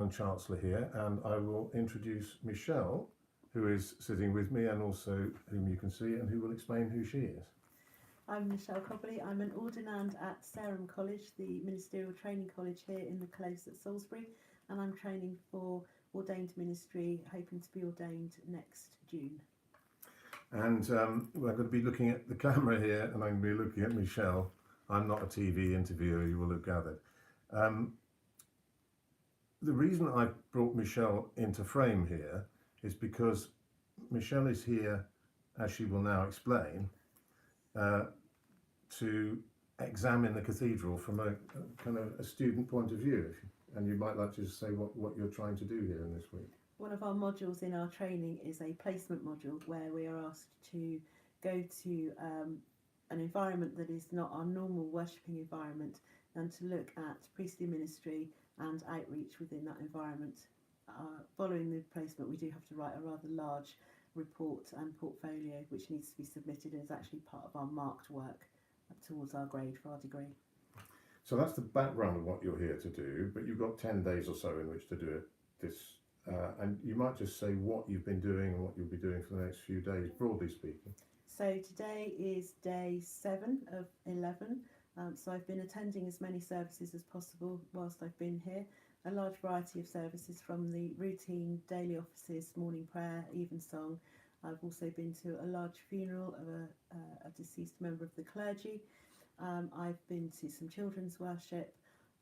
and Chancellor here, and I will introduce Michelle, who is sitting with me and also whom you can see and who will explain who she is. I'm Michelle Cobley. I'm an ordinand at Sarum College, the ministerial training college here in the Close at Salisbury, and I'm training for ordained ministry, hoping to be ordained next June. And we're going to be looking at the camera here, and I'm going to be looking at Michelle. I'm not a TV interviewer, you will have gathered. The reason I've brought Michelle into frame here is because Michelle is here, as she will now explain, to examine the cathedral from a kind of a student point of view. And you might like to just say what you're trying to do here in this week. One of our modules in our training is a placement module where we are asked to go to an environment that is not our normal worshipping environment and to look at priestly ministry and outreach within that environment. Following the placement, we do have to write a rather large report and portfolio which needs to be submitted and is actually part of our marked work towards our grade for our degree. So that's the background of what you're here to do, but you've got 10 days or so in which to do it. And you might just say what you've been doing and what you'll be doing for the next few days, broadly speaking. So today is day 7 of 11. So I've been attending as many services as possible whilst I've been here. A large variety of services from the routine daily offices, morning prayer, evensong. I've also been to a large funeral of a deceased member of the clergy. I've been to some children's worship.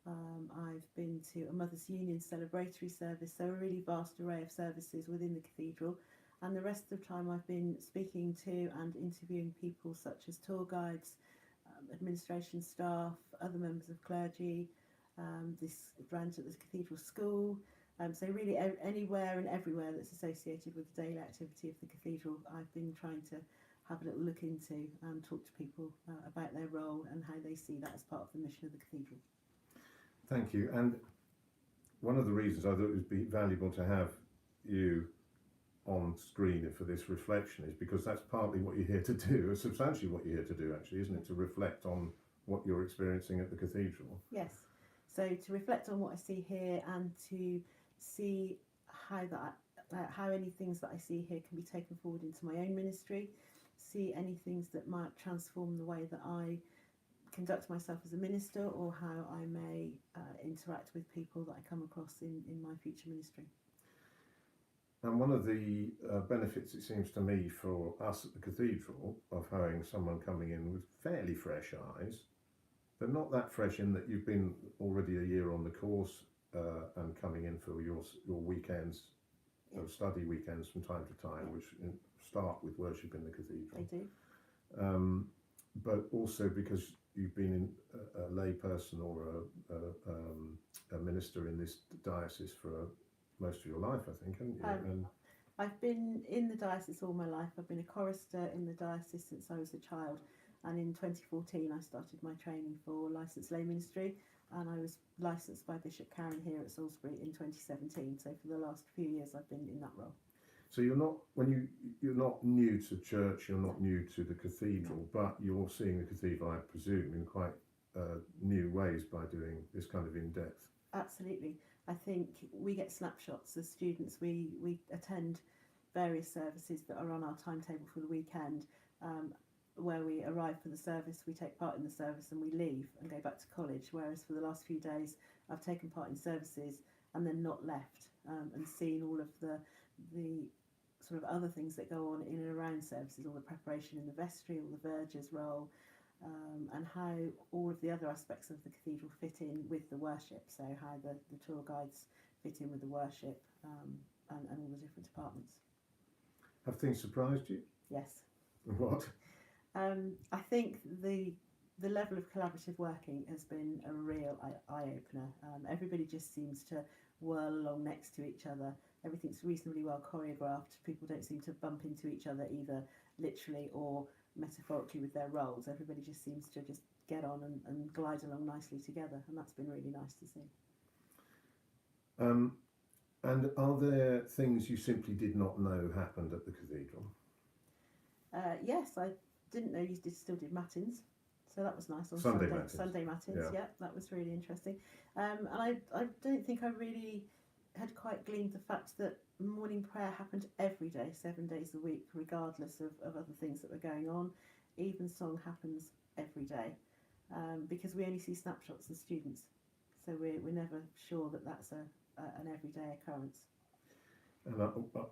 I've been to a Mothers' Union celebratory service, so a really vast array of services within the cathedral. And the rest of the time I've been speaking to and interviewing people such as tour guides, administration staff, other members of clergy, this branch at the cathedral school. So really anywhere and everywhere that's associated with the daily activity of the cathedral, I've been trying to have a little look into and talk to people about their role and how they see that as part of the mission of the cathedral. Thank you. And one of the reasons I thought it would be valuable to have you on screen for this reflection is because that's partly what you're here to do, or substantially what you're here to do actually, isn't it? To reflect on what you're experiencing at the cathedral. Yes. So to reflect on what I see here and to see how any things that I see here can be taken forward into my own ministry, see any things that might transform the way that I conduct myself as a minister or how I may interact with people that I come across in my future ministry. And one of the benefits, it seems to me, for us at the cathedral of having someone coming in with fairly fresh eyes, but not that fresh in that you've been already a year on the course and coming in for your weekends, study weekends from time to time, which start with worship in the cathedral. They do. But also because you've been a lay person or a minister in this diocese for most of your life, I think, haven't you? I've been in the diocese all my life. I've been a chorister in the diocese since I was a child, and in 2014 I started my training for licensed lay ministry, and I was licensed by Bishop Canon here at Salisbury in 2017. So for the last few years I've been in that role. So you're not new to church, you're not new to the cathedral, but you're seeing the cathedral, I presume, in quite new ways by doing this kind of in-depth. Absolutely. I think we get snapshots as students. We attend various services that are on our timetable for the weekend, where we arrive for the service, we take part in the service and we leave and go back to college, whereas for the last few days I've taken part in services and then not left and seen all of the sort of other things that go on in and around services, all the preparation in the vestry, all the verger's role, and how all of the other aspects of the cathedral fit in with the worship, so how the tour guides fit in with the worship and all the different departments. Have things surprised you? Yes. What? I think the level of collaborative working has been a real eye-opener. Everybody just seems to whirl along next to each other. Everything's reasonably well choreographed. People don't seem to bump into each other either literally or metaphorically with their roles. Everybody just seems to just get on and glide along nicely together, and that's been really nice to see. And are there things you simply did not know happened at the cathedral? Yes, I didn't know you still did matins, so that was nice on Sunday matins. Sunday matins, yeah, that was really interesting. And I don't think I really quite gleaned the fact that morning prayer happened every day, 7 days a week, regardless of other things that were going on. Evensong happens every day, because we only see snapshots as students, so we're never sure that that's an everyday occurrence. And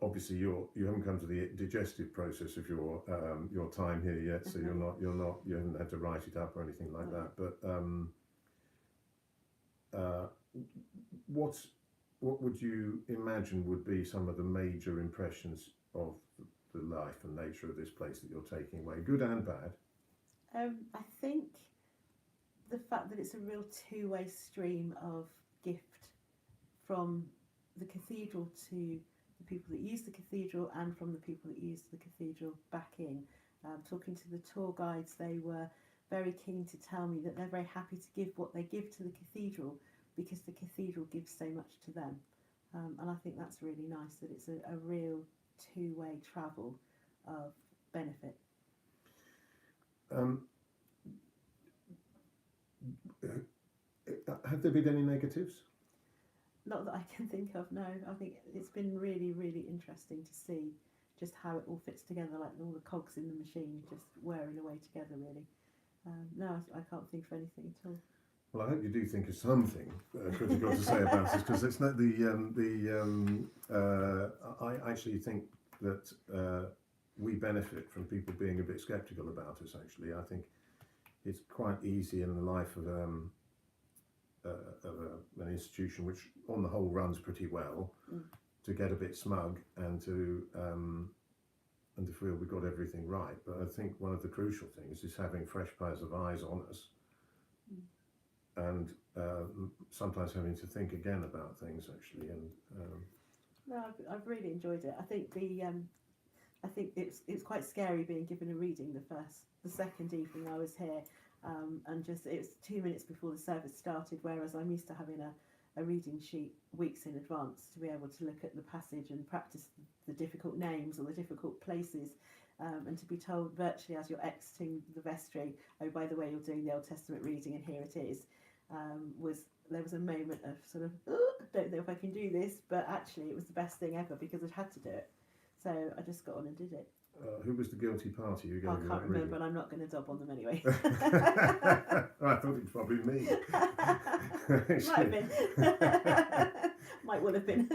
obviously, you haven't come to the digestive process of your time here yet, so you haven't had to write it up or anything like that. But what would you imagine would be some of the major impressions of the life and nature of this place that you're taking away, good and bad? I think the fact that it's a real two-way stream of gift from the cathedral to the people that use the cathedral, and from the people that use the cathedral back in. Talking to the tour guides, they were very keen to tell me that they're very happy to give what they give to the cathedral, because the cathedral gives so much to them. And I think that's really nice, that it's a real two-way travel of benefit. Have there been any negatives? Not that I can think of, no. I think it's been really, really interesting to see just how it all fits together, like all the cogs in the machine just whirring away together, really. No, I can't think of anything at all. Well, I hope you do think of something critical to say about this, because it's not I actually think that we benefit from people being a bit sceptical about us. Actually, I think it's quite easy in the life of an institution which, on the whole, runs pretty well, to get a bit smug and to feel we've got everything right. But I think one of the crucial things is having fresh pairs of eyes on us, and sometimes having to think again about things, actually. And no, I've really enjoyed it. I think I think it's quite scary being given a reading the second evening I was here, and just it was 2 minutes before the service started, whereas I'm used to having a reading sheet weeks in advance to be able to look at the passage and practice the difficult names or the difficult places, and to be told virtually as you're exiting the vestry, oh, by the way, you're doing the Old Testament reading and here it is, there was a moment of sort of, I don't know if I can do this, but actually it was the best thing ever because I'd had to do it. So I just got on and did it. Who was the guilty party who gave I you can't that remember, reading? and I'm not going to dob on them anyway. I thought it was probably me. Might have been. Might well have been.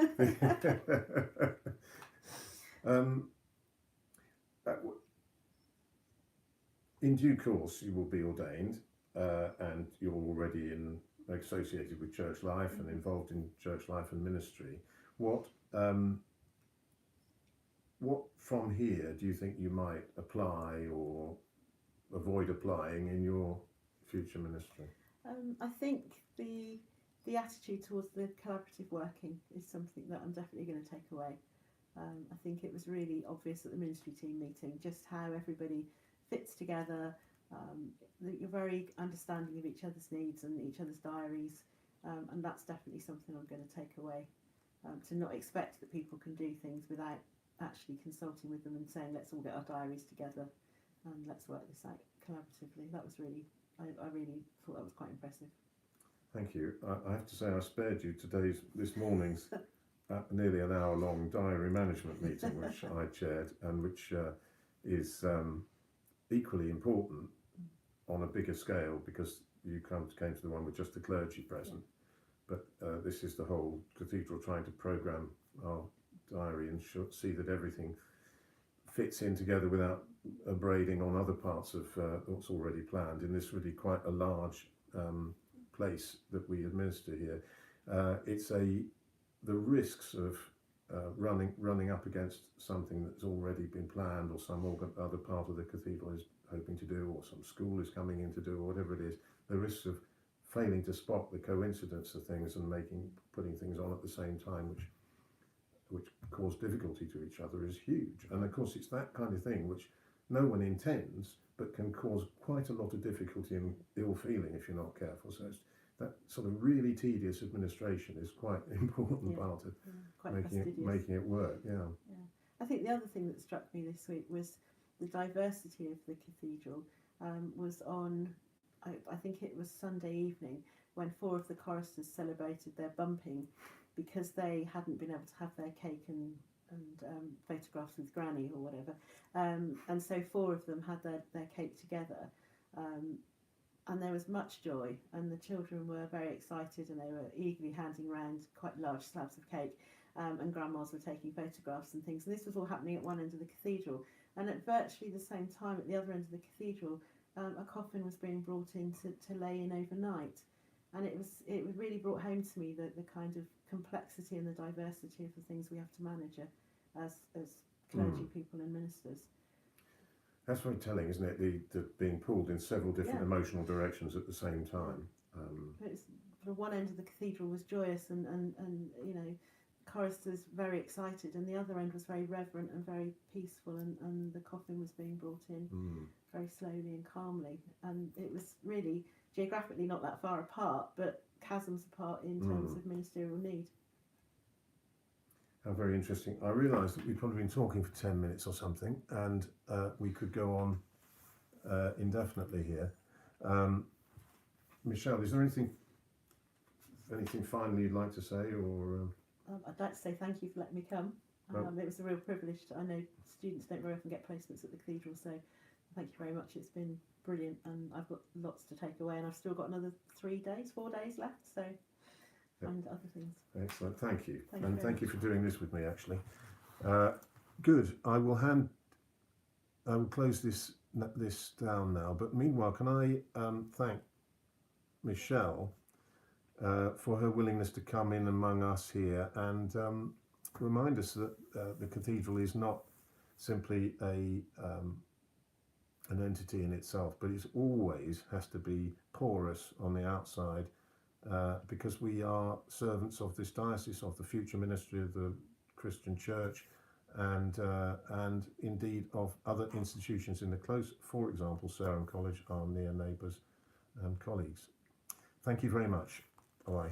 In due course, you will be ordained, and you're already associated with church life and involved in church life and ministry. What from here do you think you might apply or avoid applying in your future ministry? I think the attitude towards the collaborative working is something that I'm definitely going to take away. I think it was really obvious at the ministry team meeting just how everybody fits together, that you're very understanding of each other's needs and each other's diaries, and that's definitely something I'm going to take away. To not expect that people can do things without actually consulting with them and saying, let's all get our diaries together and let's work this out collaboratively. That was really, I really thought that was quite impressive. Thank you. I have to say I spared you this morning's nearly an hour-long diary management meeting, which I chaired, and which is equally important on a bigger scale, because you came to the one with just the clergy present. But this is the whole cathedral trying to programme our diary and see that everything fits in together without abrading on other parts of what's already planned in this really quite a large place that we administer here. The risks of running up against something that's already been planned, or some other part of the cathedral is hoping to do, or some school is coming in to do, or whatever it is, the risks of failing to spot the coincidence of things and putting things on at the same time, which cause difficulty to each other, is huge. And of course it's that kind of thing which no one intends, but can cause quite a lot of difficulty and ill feeling if you're not careful. So that sort of really tedious administration is quite an important part of making it work. Yeah. I think the other thing that struck me this week was the diversity of the cathedral. Was on, I think it was Sunday evening, when 4 of the choristers celebrated their bumping because they hadn't been able to have their cake and photographs with Granny or whatever, and so 4 of them had their cake together, and there was much joy, and the children were very excited, and they were eagerly handing around quite large slabs of cake, and grandmas were taking photographs and things, and this was all happening at one end of the cathedral, and at virtually the same time at the other end of the cathedral, a coffin was being brought in to lay in overnight. And it really brought home to me the kind of complexity and the diversity of the things we have to manage as clergy people and ministers. That's very telling, isn't it? The being pulled in several different emotional directions at the same time. The one end of the cathedral was joyous and you know, choristers very excited, and the other end was very reverent and very peaceful, and the coffin was being brought in very slowly and calmly, and it was really geographically not that far apart, but chasms apart in terms of ministerial need. How very interesting. I realised that we'd probably been talking for 10 minutes or something, and we could go on indefinitely here. Michelle, is there anything finally you'd like to say, or? I'd like to say thank you for letting me come. It was a real privilege. I know students don't very often get placements at the cathedral, so thank you very much. It's been brilliant, and I've got lots to take away, and I've still got another 4 days left, so and other things. Excellent, thank you. Thank you for doing this with me, actually. Good. I will close this down now, but meanwhile, can I thank Michelle for her willingness to come in among us here and remind us that the cathedral is not simply an entity in itself, but it always has to be porous on the outside, because we are servants of this diocese, of the future ministry of the Christian Church, and indeed of other institutions in the close. For example, Sarum College, our near neighbours and colleagues. Thank you very much. Bye.